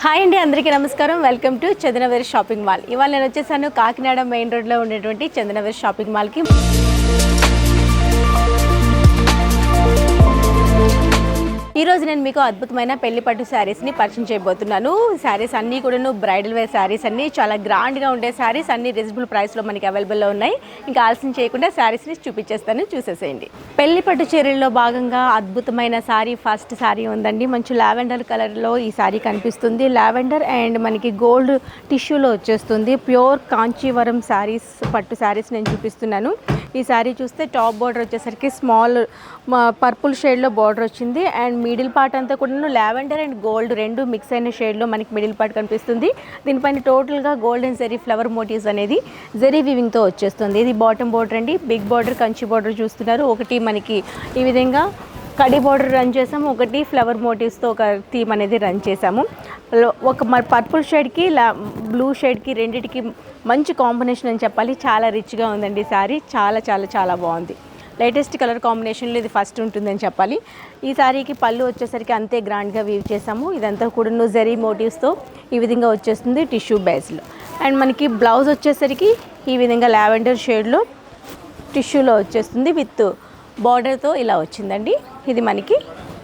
Hi అండి, అందరికీ నమస్కారం. Welcome to Chandanaware shopping mall. ఇవాళ నేను వచ్చేసాను కాకినాడ మెయిన్ రోడ్లో ఉండేటువంటి చందనవేర్ షాపింగ్ మాల్కి. ఈరోజు నేను మీకు అద్భుతమైన పెళ్లి పట్టు శారీస్ని పరిచయం చేయబోతున్నాను. శారీస్ అన్నీ కూడా బ్రైడల్ వేర్ శారీస్ అన్నీ చాలా గ్రాండ్గా ఉండే శారీస్ అన్ని రీజనబుల్ ప్రైస్లో మనకి అవైలబుల్లో ఉన్నాయి. ఇంకా ఆలస్యం చేయకుండా శారీస్ని చూపించేస్తాను, చూసేసేయండి. పెళ్లి పట్టు చీరల్లో భాగంగా అద్భుతమైన శారీ ఫస్ట్ శారీ ఉందండి. మంచి లావెండర్ కలర్లో ఈ శారీ కనిపిస్తుంది. లావెండర్ అండ్ మనకి గోల్డ్ టిష్యూలో వచ్చేస్తుంది. ప్యూర్ కాంచీవరం శారీస్, పట్టు శారీస్ నేను చూపిస్తున్నాను. ఈ శారీ చూస్తే టాప్ బార్డర్ వచ్చేసరికి స్మాల్ పర్పుల్ షేడ్లో బార్డర్ వచ్చింది. అండ్ మిడిల్ పార్ట్ అంతా కూడా లావెండర్ అండ్ గోల్డ్ రెండు మిక్స్ అయిన షేడ్లో మనకి మిడిల్ పార్ట్ కనిపిస్తుంది. దీనిపైన టోటల్గా gold and zari flower motifs అనేది జెరీ వీవింగ్తో వచ్చేస్తుంది. ఇది బాటమ్ బార్డర్ అండి. బిగ్ బార్డర్ కంచి బార్డర్ చూస్తున్నారు. ఒకటి మనకి ఈ విధంగా కడి బార్డర్ రన్ చేసాము, ఒకటి ఫ్లవర్ మోటివ్స్తో ఒక థీమ్ అనేది రన్ చేసాము. ఒక పర్పుల్ షేడ్కి బ్లూ షేడ్కి రెండింటికి మంచి కాంబినేషన్ అని చెప్పాలి. చాలా రిచ్గా ఉందండి శారీ. చాలా చాలా చాలా బాగుంది. లేటెస్ట్ కలర్ కాంబినేషన్లో ఇది ఫస్ట్ ఉంటుందని చెప్పాలి. ఈ శారీకి పళ్ళు వచ్చేసరికి అంతే గ్రాండ్గా వీవ్ చేసాము. ఇదంతా కూడా జెరీ మోటివ్స్తో ఈ విధంగా వచ్చేస్తుంది టిష్యూ బేస్లో. అండ్ మనకి బ్లౌజ్ వచ్చేసరికి ఈ విధంగా లావెండర్ షేడ్లో టిష్యూలో వచ్చేస్తుంది. విత్ బార్డర్తో ఇలా వచ్చిందండి. ఇది మనకి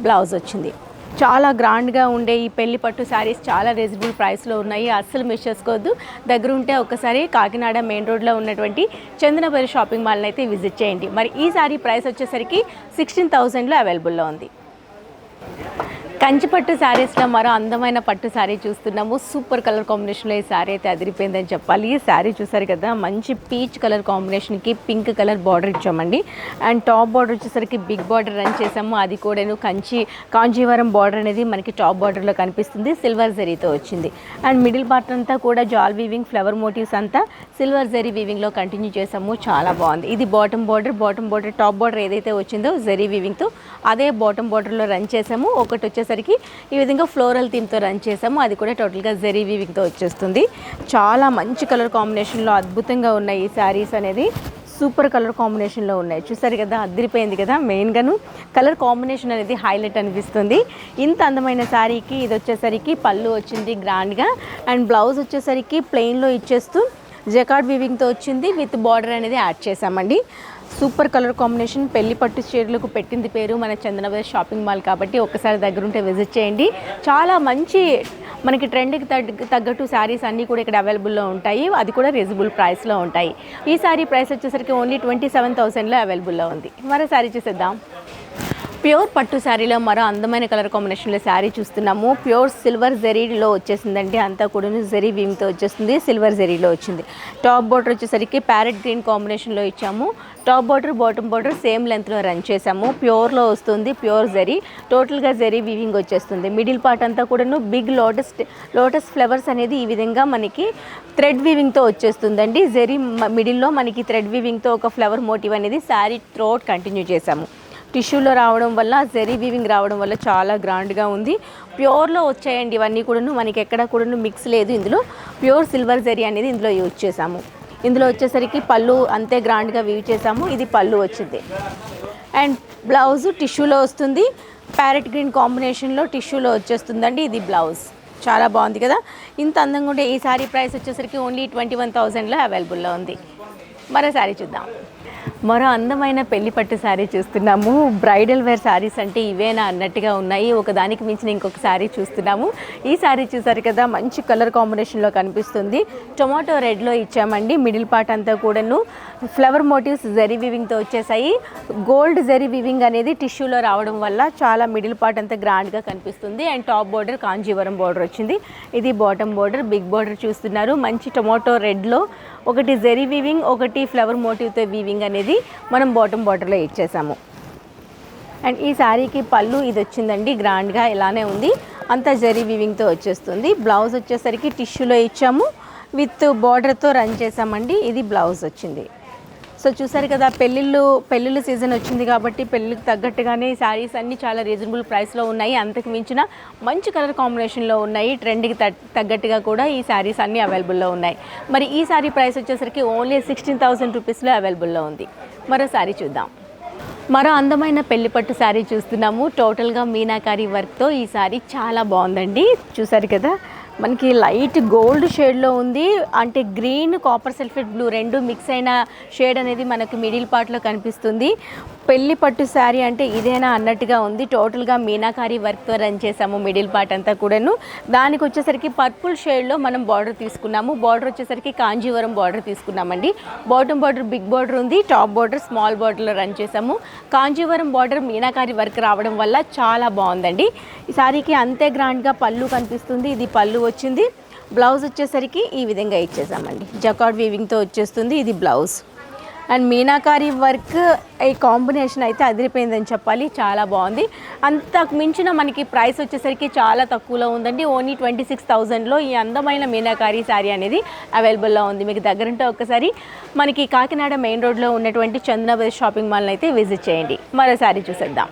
బ్లౌజ్ వచ్చింది. చాలా గ్రాండ్గా ఉండే ఈ పెళ్లి పట్టు శారీస్ చాలా రీజనబుల్ ప్రైస్లో ఉన్నాయి. అస్సలు మిస్ చేసుకోవద్దు. దగ్గర ఉంటే ఒకసారి కాకినాడ మెయిన్ రోడ్లో ఉన్నటువంటి చందనవేర్ షాపింగ్ మాల్ని అయితే విజిట్ చేయండి. మరి ఈ శారీ ప్రైస్ వచ్చేసరికి 16,000లో అవైలబుల్లో ఉంది. కంచిపట్టు శారీస్లో మరో అందమైన పట్టు శారీ చూస్తున్నాము. సూపర్ కలర్ కాంబినేషన్లో ఈ శారీ అయితే అదిరిపోయిందని చెప్పాలి. ఈ శారీ చూసారు కదా, మంచి పీచ్ కలర్ కాంబినేషన్కి పింక్ కలర్ బార్డర్ ఇచ్చామండి. అండ్ టాప్ బార్డర్ వచ్చేసరికి బిగ్ బార్డర్ రన్ చేసాము. అది కూడాను కాంజీవరం బార్డర్ అనేది మనకి టాప్ బార్డర్లో కనిపిస్తుంది. సిల్వర్ జరీతో వచ్చింది. అండ్ మిడిల్ పార్ట్ అంతా కూడా జాల్ వీవింగ్ ఫ్లవర్ మోటివ్స్ అంతా సిల్వర్ జరీ వీవింగ్లో కంటిన్యూ చేసాము. చాలా బాగుంది. ఇది బాటమ్ బార్డర్ టాప్ బార్డర్ ఏదైతే వచ్చిందో జరీ వీవింగ్తో అదే బాటమ్ బార్డర్లో రన్ చేసాము. ఒకటి వచ్చేసరికి ఈ విధంగా ఫ్లోరల్ థీమ్తో రన్ చేసాము. అది కూడా టోటల్గా జెరీ వీవింగ్తో వచ్చేస్తుంది. చాలా మంచి కలర్ కాంబినేషన్లో అద్భుతంగా ఉన్నాయి ఈ శారీస్ అనేది. సూపర్ కలర్ కాంబినేషన్లో ఉన్నాయి. చూసారు కదా, అదిరిపోయింది కదా. మెయిన్గాను కలర్ కాంబినేషన్ అనేది హైలైట్ అనిపిస్తుంది. ఇంత అందమైన శారీకి ఇది వచ్చేసరికి పళ్ళు వచ్చింది గ్రాండ్గా. అండ్ బ్లౌజ్ వచ్చేసరికి ప్లెయిన్లో ఇచ్చేస్తూ జకార్డ్ వీవింగ్తో వచ్చింది. విత్ బార్డర్ అనేది యాడ్ చేసామండి. Super colour combination. పెళ్లి పట్టు చీరలకు పెట్టింది పేరు మన చందనవేర్ షాపింగ్ మాల్ కాబట్టి ఒక్కసారి దగ్గరుంటే విజిట్ చేయండి. చాలా మంచి మనకి ట్రెండ్కి తగ్గట్టు శారీస్ అన్నీ కూడా ఇక్కడ అవైలబుల్లో ఉంటాయి. అది కూడా రీజనబుల్ ప్రైస్లో ఉంటాయి. ఈ శారీ ప్రైస్ వచ్చేసరికి ఓన్లీ 27,000లో అవైలబుల్లో ఉంది. మరో శారీ చూసేద్దాం. ప్యూర్ పట్టు శారీలో మరో అందమైన కలర్ కాంబినేషన్లో శారీ చూస్తున్నాము. ప్యూర్ సిల్వర్ జెరీలో వచ్చేసిందండి. అంతా కూడా జెరీ వీవింగ్తో వచ్చేస్తుంది. సిల్వర్ జెరీలో వచ్చింది. టాప్ బార్డర్ వచ్చేసరికి ప్యారెట్ గ్రీన్ కాంబినేషన్లో ఇచ్చాము. Top border bottom border same లెంత్లో రన్ చేసాము. ప్యూర్లో వస్తుంది. ప్యూర్ జెరీ, టోటల్గా జెరీ వీవింగ్ వచ్చేస్తుంది. మిడిల్ పార్ట్ అంతా కూడా బిగ్ లోటస్ ఫ్లవర్స్ అనేది ఈ విధంగా మనకి థ్రెడ్ వీవింగ్తో వచ్చేస్తుందండి. జెరీ మిడిల్లో మనకి థ్రెడ్ వీవింగ్తో ఒక ఫ్లవర్ మోటివ్ అనేది శారీ త్రోట్ కంటిన్యూ చేసాము. టిష్యూలో రావడం వల్ల, జెరీ వీవింగ్ రావడం వల్ల చాలా గ్రాండ్గా ఉంది. ప్యూర్లో వచ్చాయండి ఇవన్నీ కూడా. మనకి ఎక్కడ కూడా మిక్స్ లేదు. ఇందులో ప్యూర్ సిల్వర్ జెరీ అనేది ఇందులో యూజ్ చేసాము. ఇందులో వచ్చేసరికి పళ్ళు అంతే గ్రాండ్గా వీవ్ చేసాము. ఇది పళ్ళు వచ్చింది. అండ్ బ్లౌజ్ టిష్యూలో వస్తుంది. ప్యారెట్ గ్రీన్ కాంబినేషన్లో టిష్యూలో వచ్చేస్తుందండి. ఇది బ్లౌజ్. చాలా బాగుంది కదా. ఇంత అందంగా ఉండే ఈ శారీ ప్రైస్ వచ్చేసరికి ఓన్లీ 21,000లో అవైలబుల్లో ఉంది. మరో శారీ చూద్దాం. మరో అందమైన పెళ్లి పట్టు శారీ చూస్తున్నాము. బ్రైడల్ వేర్ శారీస్ అంటే ఇవేనా అన్నట్టుగా ఉన్నాయి. ఒకదానికి మించిన ఇంకొక శారీ చూస్తున్నాము. ఈ శారీ చూసారు కదా, మంచి కలర్ కాంబినేషన్లో కనిపిస్తుంది. టొమాటో రెడ్లో ఇచ్చామండి. మిడిల్ పార్ట్ అంతా కూడాను ఫ్లవర్ మోటివ్స్ జెరీ వీవింగ్తో వచ్చేసాయి. గోల్డ్ జెరీ వీవింగ్ అనేది టిష్యూలో రావడం వల్ల చాలా మిడిల్ పార్ట్ అంతా గ్రాండ్గా కనిపిస్తుంది. And top border Kanjeevaram border వచ్చింది. ఇది బాటమ్ బార్డర్. బిగ్ బార్డర్ చూస్తున్నారు. మంచి టొమాటో రెడ్లో ఒకటి జెరీ వీవింగ్, ఒకటి ఫ్లవర్ మోటివ్తో వీవింగ్ అనేది మనం బాటమ్ బార్డర్లో ఇచ్చేసాము. అండ్ ఈ శారీకి పళ్ళు ఇది వచ్చిందండి. గ్రాండ్గా ఇలానే ఉంది. అంతా జెరీ వీవింగ్తో వచ్చేస్తుంది. బ్లౌజ్ వచ్చేసరికి టిష్యూలో ఇచ్చాము. విత్ బార్డర్తో రన్ చేసామండి. ఇది బ్లౌజ్ వచ్చింది. సో చూసారు కదా, పెళ్ళిళ్ళు సీజన్ వచ్చింది కాబట్టి పెళ్ళికి తగ్గట్టుగానే ఈ శారీస్ అన్నీ చాలా రీజనబుల్ ప్రైస్లో ఉన్నాయి. అంతకు మించిన మంచి కలర్ కాంబినేషన్లో ఉన్నాయి. ట్రెండ్కి తగ్గట్టుగా కూడా ఈ శారీస్ అన్నీ అవైలబుల్లో ఉన్నాయి. మరి ఈ శారీ ప్రైస్ వచ్చేసరికి ఓన్లీ 16,000 రూపీస్లో అవైలబుల్లో ఉంది. మరో శారీ చూద్దాం. మరో అందమైన పెళ్లి పట్టు శారీ చూస్తున్నాము. టోటల్గా మీనాకారి వర్క్తో ఈ శారీ చాలా బాగుందండి. చూసారు కదా, మనకి లైట్ గోల్డ్ షేడ్లో ఉంది, అంటే గ్రీన్ కాపర్ సల్ఫేట్ బ్లూ రెండు మిక్స్ అయిన షేడ్ అనేది మనకి మిడిల్ పార్ట్లో కనిపిస్తుంది. పెళ్లి పట్టు శారీ అంటే ఇదేనా అన్నట్టుగా ఉంది. టోటల్గా మీనాకారి వర్క్తో రన్ చేసాము మిడిల్ పార్ట్ అంతా కూడాను. దానికి వచ్చేసరికి పర్పుల్ షేడ్లో మనం బార్డర్ తీసుకున్నాము. బార్డర్ వచ్చేసరికి కాంజీవరం బార్డర్ తీసుకున్నామండి. బాటమ్ బార్డర్ బిగ్ బార్డర్ ఉంది, టాప్ బార్డర్ స్మాల్ బార్డర్లో రన్ చేసాము. కాంజీవరం బార్డర్ మీనాకారి వర్క్ రావడం వల్ల చాలా బాగుందండి. ఈ శారీకి అంతే గ్రాండ్గా పళ్ళు కనిపిస్తుంది. ఇది పళ్ళు వచ్చింది. బ్లౌజ్ వచ్చేసరికి ఈ విధంగా ఇచ్చేసామండి. జకార్డ్ వీవింగ్తో వచ్చేస్తుంది. ఇది బ్లౌజ్. అండ్ మీనాకారి వర్క్ ఈ కాంబినేషన్ అయితే అదిరిపోయిందని చెప్పాలి, చాలా బాగుంది. అంతకు మించిన మనకి ప్రైస్ వచ్చేసరికి చాలా తక్కువలో ఉందండి. ఓన్లీ 26,000లో ఈ అందమైన మీనాకారి శారీ అనేది అవైలబుల్లో ఉంది. మీకు దగ్గరుంటే ఒక్కసారి మనకి కాకినాడ మెయిన్ రోడ్లో ఉన్నటువంటి చందనాబ్రదర్స్ షాపింగ్ మాల్ని అయితే విజిట్ చేయండి. మరో శారీ చూసేద్దాం.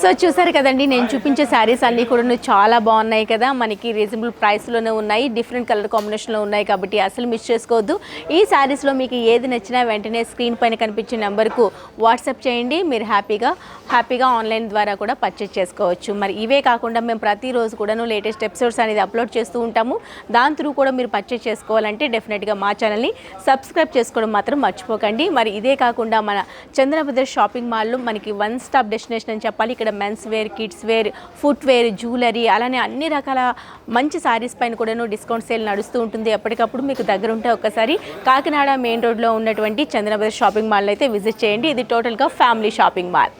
సో చూసారు కదండి, నేను చూపించే శారీస్ అన్నీ కూడా చాలా బాగున్నాయి కదా. మనకి రీజనబుల్ ప్రైస్లోనే ఉన్నాయి, డిఫరెంట్ కలర్ కాంబినేషన్లో ఉన్నాయి కాబట్టి అసలు మిస్ చేసుకోవద్దు. ఈ శారీస్లో మీకు ఏది నచ్చినా వెంటనే స్క్రీన్ పైన కనిపించే నెంబర్కు వాట్సాప్ చేయండి. మీరు హ్యాపీగా ఆన్లైన్ ద్వారా కూడా పర్చేస్ చేసుకోవచ్చు. మరి ఇవే కాకుండా మేము ప్రతిరోజు కూడాను లేటెస్ట్ ఎపిసోడ్స్ అనేది అప్లోడ్ చేస్తూ ఉంటాము. దాని త్రూ కూడా మీరు పర్చేస్ చేసుకోవాలంటే డెఫినెట్గా మా ఛానల్ని సబ్స్క్రైబ్ చేసుకోవడం మాత్రం మర్చిపోకండి. మరి ఇదే కాకుండా మన చందనాబ్రదర్స్ షాపింగ్ మాల్లో మనకి వన్ స్టాప్ డెస్టినేషన్ అని చెప్పాలి. ఇక్కడ men's wear, kids wear, footwear, jewellery, అలానే అన్ని రకాల మంచి శారీస్ పైన కూడాను డిస్కౌంట్ సేల్ నడుస్తూ ఉంటుంది. ఎప్పటికప్పుడు మీకు దగ్గర ఉంటే ఒక్కసారి కాకినాడ మెయిన్ రోడ్లో ఉన్నటువంటి చందనాబ్రదర్స్ షాపింగ్ మాల్ అయితే విజిట్ చేయండి. ఇది టోటల్గా ఫ్యామిలీ షాపింగ్ మాల్.